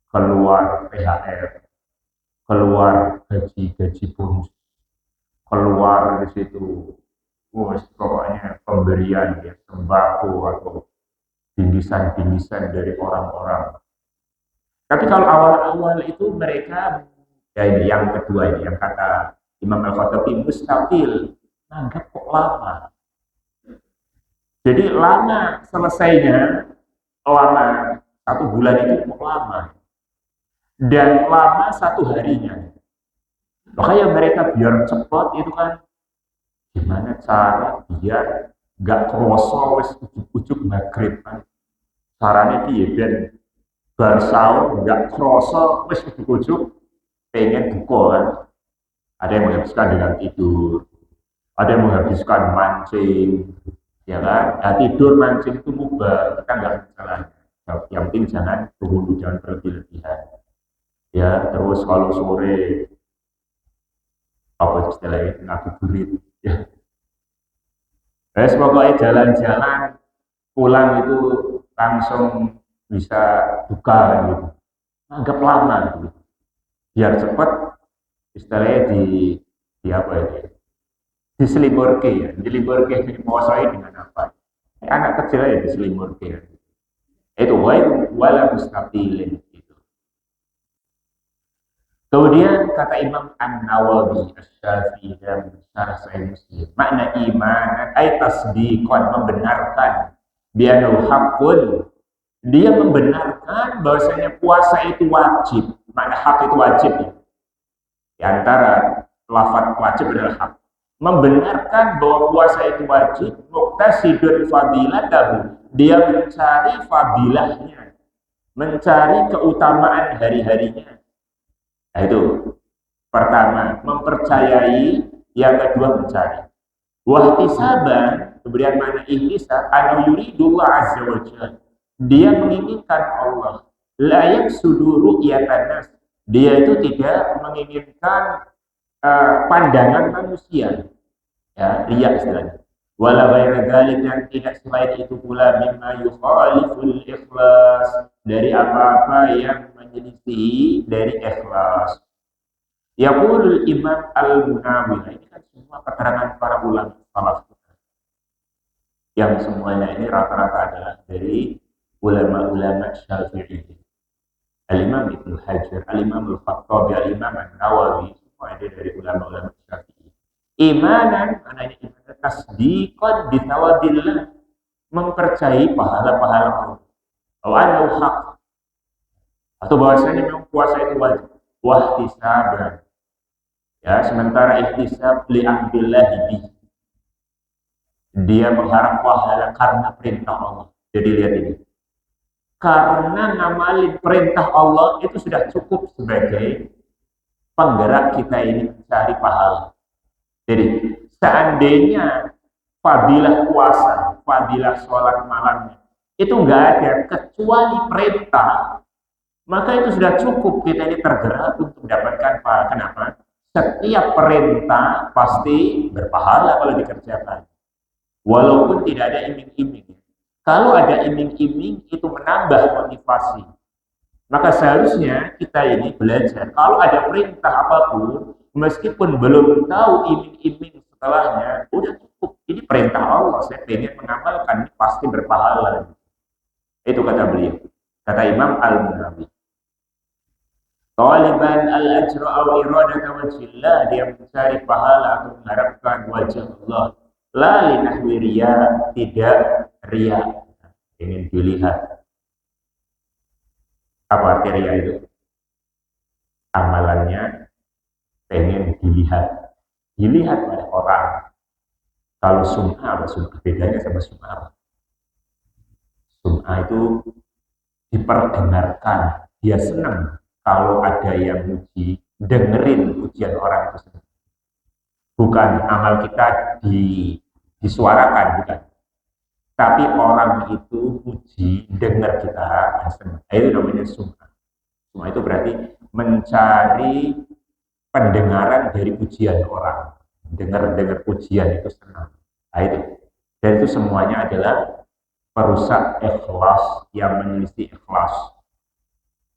[SPEAKER 1] keluar THR, keluar gaji-gaji bonus, keluar di situ pokoknya pemberian, ya, sembako atau bingkisan-bingkisan dari orang-orang. Tapi kalau awal-awal itu mereka, ya ini yang kedua ini, yang kata Imam Al-Khattabi, mustaqil, anggap kok lama. Jadi lama selesainya, lama 1 bulan itu kok lama. Dan lama 1 harinya. Makanya mereka biar cepat itu kan, gimana cara biar nggak kroso wis ujuk-ujuk maghrib kan. Caranya dia biar bar sahur nggak kroso wis ujuk-ujuk pengen buka kan. Ada yang menghabiskan dengan tidur, ada yang menghabiskan mancing, ya kan? Nah, tidur mancing itu mubah, kita nggak salah. Yang penting jangan berhulu, jangan berlebihan. Ya, terus kalau sore apa istilahnya ngabuburit, ya. Pokoknya jalan-jalan pulang itu langsung bisa buka gitu. Anggap lama gitu. Biar cepat istilahnya di apa ini? Diselimurke ya. Diselimurke menguasai dengan apa? Anak kecil ya diselimurke ya. Itu wala mustaqilin gitu. Kemudian kata Imam An-Nawawi Asy-Syafi'i dalam Syarah Sahih Muslim, makna iman ay tasdiqan, membenarkan, bi'annahu haqqun, dia membenarkan bahwasanya puasa itu wajib. Makna hak itu wajib ya. Di antara lafaz wajib adalah hak. Membenarkan bahwa puasa itu wajib, muqtasidun fadilatahu, dia mencari fadilahnya, mencari keutamaan hari-harinya. Nah itu pertama, mempercayai, yang kedua mencari. Wahtisaban, kemudian mana ihtisab, anu yuridullah azza wa jalla, dia menginginkan Allah. Layak suduru iatanas, dia itu tidak menginginkan pandangan manusia, ya, riya istilahnya. Wala ghaira dzalik, dan tidak selain itu pula mimma yukhaliful ikhlas, dari apa-apa yang menyelisih dari ikhlas. Yaqul Imam Al-Munawi, ini kan semua keterangan para ulama salaf, yang semuanya ini rata-rata adalah dari ulama-ulama Syafi'i. Al-Imam Ibnu Hajar, Al-Imam Al-Khattabi, Al-Imam An-Nawawi, semua ada dari ulama-ulama Syafi'i. Imanan, maknanya iman, tasdiqan bitawabillah, mempercayai pahala-pahala Allah. Wa haq, atau bahwasanya memang puasa itu wajib. Wahtisaban, ya, sementara ihtisab li'amdillahi bihi, dia mengharap pahala karena perintah Allah. Jadi lihat ini, karena ngamalin perintah Allah itu sudah cukup sebagai penggerak kita ini mencari pahala. Jadi seandainya fadilah puasa, fadilah sholat malamnya itu nggak ada kecuali perintah, maka itu sudah cukup kita ini tergerak untuk mendapatkan pahala. Kenapa? Setiap perintah pasti berpahala kalau dikerjakan. Walaupun tidak ada iming-iming. Kalau ada iming-iming itu menambah motivasi. Maka seharusnya kita ini belajar. Kalau ada perintah apapun, meskipun belum tahu iming-iming setelahnya, udah cukup. Ini perintah Allah. Saya ingin mengamalkan, ini pasti berpahala. Itu kata beliau. Kata Imam Al-Munawi. Taliban al-ajra aw iradata wajhillah, dia mencari pahala atau mengharapkan wajah Allah. La linahwi riya, tidak riya. Ingin dilihat. Apa arti riya itu? Amalannya pengen dilihat. Dilihat oleh orang. Kalau sum'ah apa sum'ah? Bedanya sama sum'ah apa? Sum'ah itu diperdengarkan. Dia senang kalau ada yang muji, dengerin pujian orang itu. Bukan amal kita disuarakan, bukan. Tapi orang itu puji, dengar kita, senang. Itu namanya sum'ah. Sum'ah itu berarti mencari pendengaran dari pujian orang. Dengar pujian itu senang. Nah, itu. Dan itu semuanya adalah perusak ikhlas, yang menyelisih ikhlas.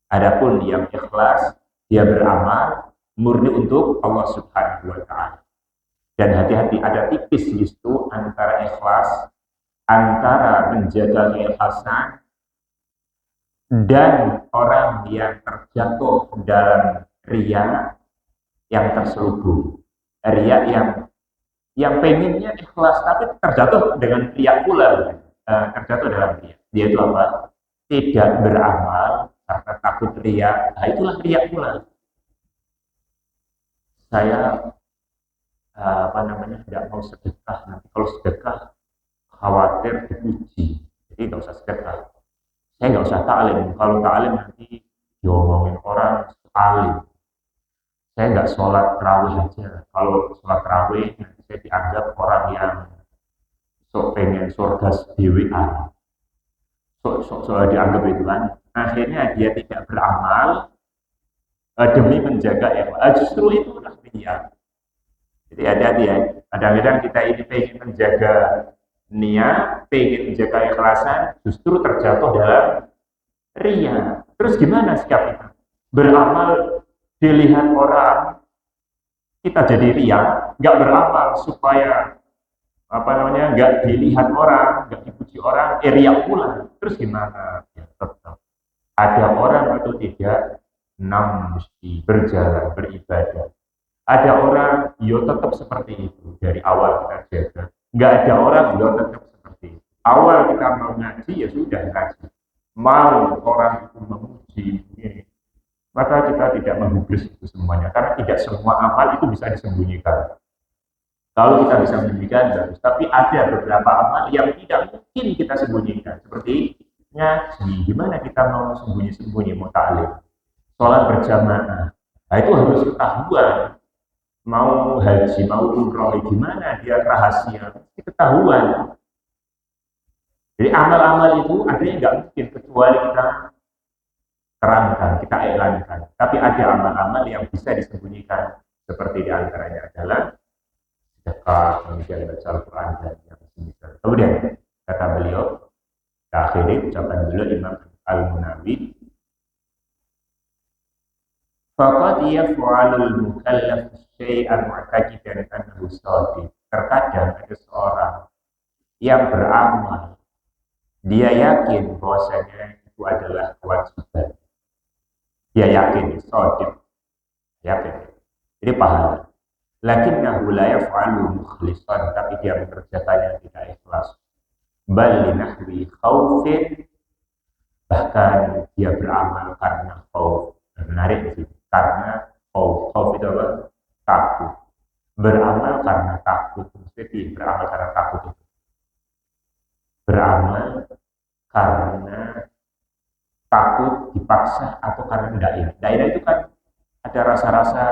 [SPEAKER 1] Adapun yang ikhlas, dia beramal murni untuk Allah Subhanahu wa Ta'ala. Dan hati-hati, ada tipis di situ antara ikhlas, antara menjaga keikhlasan dan orang yang terjatuh dalam riya yang terselubung. Riya yang pengennya ikhlas tapi terjatuh dengan riya pula, terjatuh dalam riya. Dia itu apa? Tidak beramal karena takut riya. Nah, itulah riya pula. Saya tidak mau sedekah, nanti kalau sedekah khawatir dipuji, jadi nggak usah sedekah. Saya nggak usah ta'lim, kalau ta'lim nanti diomongin orang alim. Saya nggak sholat terawih aja, kalau sholat terawih nanti saya dianggap orang yang sok pengen surga dewean, sok dianggap itu kan. Akhirnya dia tidak beramal demi menjaga justru itu udah dia. Jadi hati-hati ya. Kadang-kadang kita ini pengen menjaga niat, pengen menjaga ikhlasan, justru terjatuh dalam riya. Terus gimana sikap kita? Beramal dilihat orang, kita jadi riya, nggak beramal supaya nggak dilihat orang, nggak dipuji orang, riya pula. Terus gimana? Ya, tetap ada orang atau tidak, mesti berjalan beribadah. Ada orang, yo tetap seperti itu dari awal kita jaga. Nggak ada orang, yo tetap seperti itu. Awal kita mau ngaji, ya sudah ngaji. Mau orang itu memuji, maka kita tidak menggubris itu semuanya. Karena tidak semua amal itu bisa disembunyikan. Kalau kita bisa sembunyikan, bagus. Tapi ada beberapa amal yang tidak mungkin kita sembunyikan. Seperti ngaji. Gimana kita mau sembunyi-sembunyi, mau ta'lim? Sholat berjamaah. Nah, itu harus ketahuan. Mau haji, mau umroh, gimana dia rahasia, ketahuan. Jadi amal-amal itu ada yang nggak mungkin kecuali kita terangkan, kita iklankan. Tapi ada amal-amal yang bisa disembunyikan, seperti diantaranya adalah sedekah, kemudian baca Al-Quran dan yang semisal. Kemudian kata beliau, akhiri ucapan beliau Imam Al-Munawi, faqad yaf'alul mukallaf syai'an mu'taqidan annahu shadiq. Terkadang ada seorang yang beramal, dia yakin bahwasanya itu adalah kewajiban. Dia yakin, shadiq, yakin. Jadi pahala. Lakinnahu la yaf'alu mukhlishan, tapi dia mengerjakannya tidak ikhlas. Bal linahwi khaufin, bahkan dia beramal karena khauf. Menarik sih. Karena khauf itu apa? Takut. Beramal karena takut. Mesti beramal karena takut itu. Beramal karena takut dipaksa atau karena dairah. Dairah itu kan ada rasa-rasa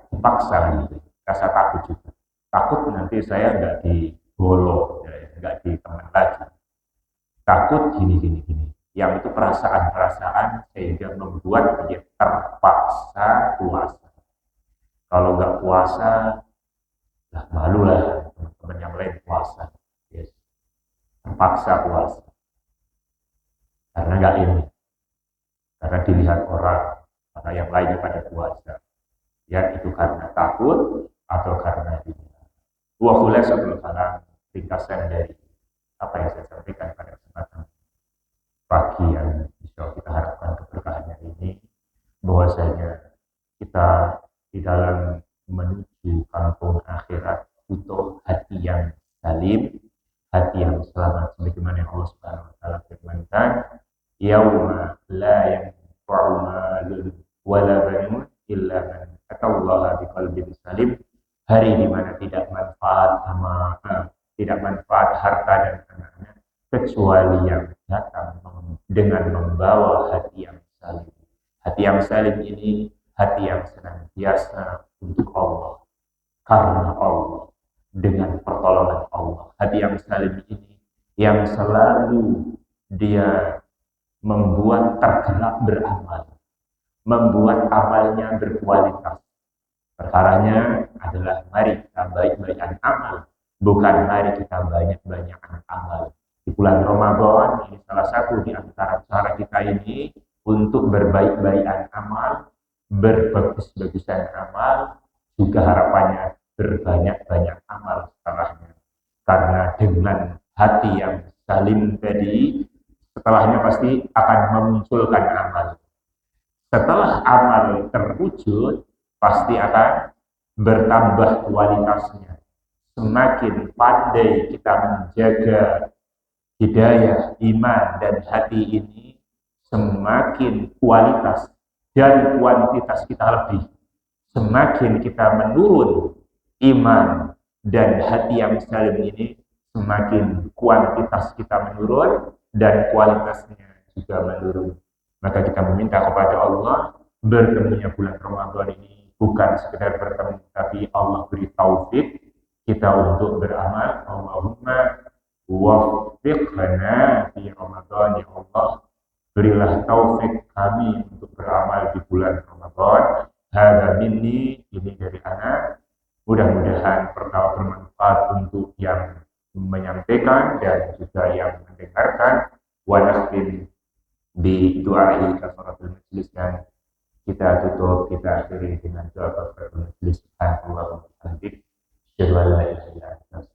[SPEAKER 1] dipaksa gitu. Rasa takut juga. Takut nanti saya nggak digolong, nggak ditemen lagi. Takut gini. yang itu perasaan-perasaan sehingga membuat dia terpaksa puasa. Kalau nggak puasa, lah malu lah teman-teman yang lain puasa. Yes. Terpaksa puasa. Karena nggak ini. Karena dilihat orang, karena yang lainnya pada puasa. Ya itu karena takut atau karena ini. Wa sebelum kalam ringkasan dari apa yang saya sampaikan pada kesempatan pagi yang bisa kita harapkan keberkahannya ini, bahwasanya kita di dalam menuju kampung akhirat butuh hati yang salim, hati yang selamat, sebagaimana yang Allah Subhanahu wa taala firmankan, yauma la yanfa'u malun wala banun illa man atallaha biqalbin salim, hari di mana tidak manfaat tidak manfaat harta dan anak-anak kecuali yang datang dengan membawa hati yang salim. Hati yang salim ini hati yang senantiasa untuk Allah, karena Allah, dengan pertolongan Allah. Hati yang salim ini yang selalu dia membuat tergerak beramal, membuat amalnya berkualitas. Perkaranya adalah mari kita baik-baikan amal, bukan mari kita banyak-banyakan amal. Di bulan Ramadan ini salah satu di antara cara kita ini untuk berbaik-baikan amal, berbagus-bagusan amal, juga harapannya berbanyak-banyak amal setelahnya. Karena dengan hati yang salim tadi, setelahnya pasti akan memunculkan amal. Setelah amal terwujud, pasti akan bertambah kualitasnya. Semakin pandai kita menjaga hidayah, iman, dan hati ini, semakin kualitas dan kuantitas kita lebih. Semakin kita menurun iman dan hati yang salim ini, semakin kuantitas kita menurun dan kualitasnya juga menurun. Maka kita meminta kepada Allah, bertemunya bulan Ramadan ini bukan sekedar bertemu, tapi Allah beri taufik kita untuk beramal. Allahumma waffiqna fi Ramadan, ya Allah, berilah taufik kami untuk beramal di bulan Ramadan. Hadza minni, ini dari anak. Mudah-mudahan pertama bermanfaat untuk yang menyampaikan dan juga yang mendengarkan. Wa nakhtim di doa kafaratul majlis, dan kita tutup, kita akhiri dengan doa kafaratul majlis. Subhanallah wa bihamdihi, asyhadu an la ilaha illa anta